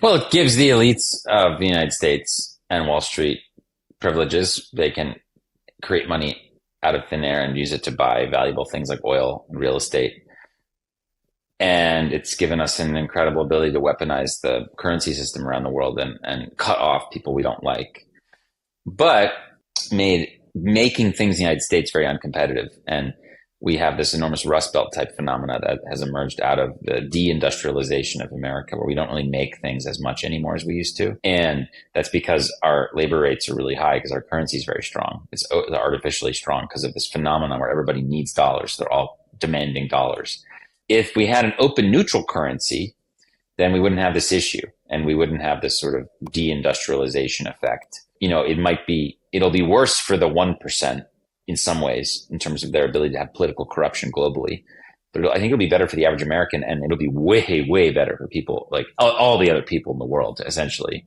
Well, it gives the elites of the United States and Wall Street privileges. They can create money out of thin air and use it to buy valuable things like oil and real estate. And it's given us an incredible ability to weaponize the currency system around the world and cut off people we don't like, but making things in the United States very uncompetitive. And we have this enormous Rust Belt type phenomena that has emerged out of the deindustrialization of America, where we don't really make things as much anymore as we used to. And that's because our labor rates are really high because our currency is very strong. It's artificially strong because of this phenomenon where everybody needs dollars. They're all demanding dollars. If we had an open neutral currency, then we wouldn't have this issue and we wouldn't have this sort of deindustrialization effect. It'll be worse for the 1% in some ways in terms of their ability to have political corruption globally. But I think it'll be better for the average American, and it'll be way, way better for people like all the other people in the world, essentially,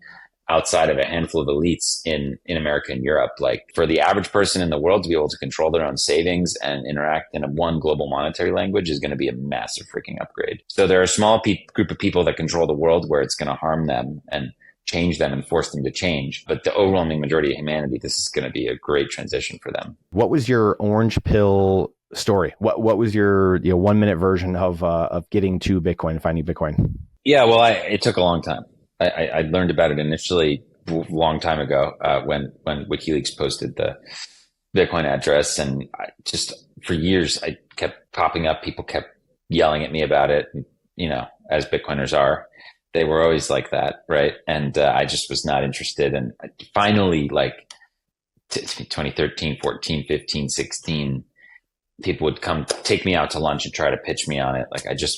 outside of a handful of elites in America and Europe. Like for the average person in the world to be able to control their own savings and interact in one global monetary language is going to be a massive freaking upgrade. So there are a small group of people that control the world where it's going to harm them and change them and force them to change. But the overwhelming majority of humanity, this is going to be a great transition for them. What was your orange pill story? What was your 1 minute version of getting to Bitcoin, finding Bitcoin? Yeah, well, it took a long time. I learned about it initially a long time ago when WikiLeaks posted the Bitcoin address, and for years I kept popping up. People kept yelling at me about it. As Bitcoiners are, they were always like that, right? And I just was not interested. And finally, 2013, 14, 15, 16, people would come take me out to lunch and try to pitch me on it. I just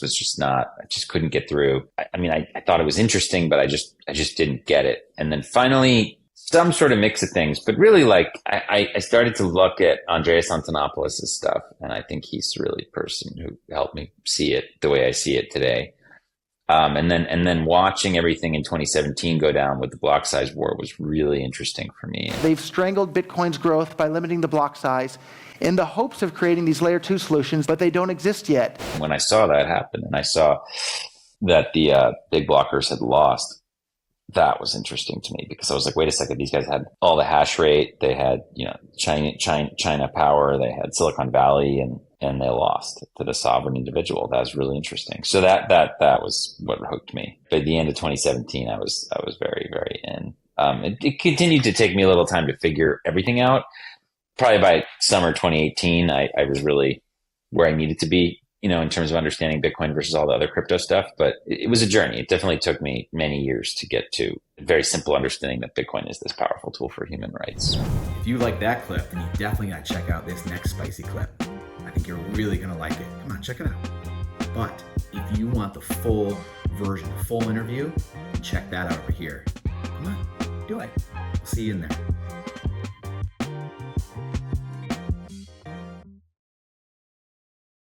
couldn't get through. I thought it was interesting, but I just didn't get it. And then finally, some sort of mix of things, but really I started to look at Andreas Antonopoulos' stuff. And I think he's really the person who helped me see it the way I see it today. And then watching everything in 2017 go down with the block size war was really interesting for me. They've strangled Bitcoin's growth by limiting the block size in the hopes of creating these layer 2 solutions, but they don't exist yet. When I saw that happen and I saw that the big blockers had lost, that was interesting to me because I was like, wait a second, these guys had all the hash rate, they had China power, they had Silicon Valley, and they lost to the sovereign individual. That was really interesting. So that was what hooked me. By the end of 2017, I was very, very in. It continued to take me a little time to figure everything out. Probably by summer 2018, I was really where I needed to be, in terms of understanding Bitcoin versus all the other crypto stuff. But it was a journey. It definitely took me many years to get to a very simple understanding that Bitcoin is this powerful tool for human rights. If you like that clip, then you definitely got to check out this next spicy clip. I think you're really going to like it. Come on, check it out. But if you want the full version, the full interview, check that out over here. Come on, do it. I'll see you in there.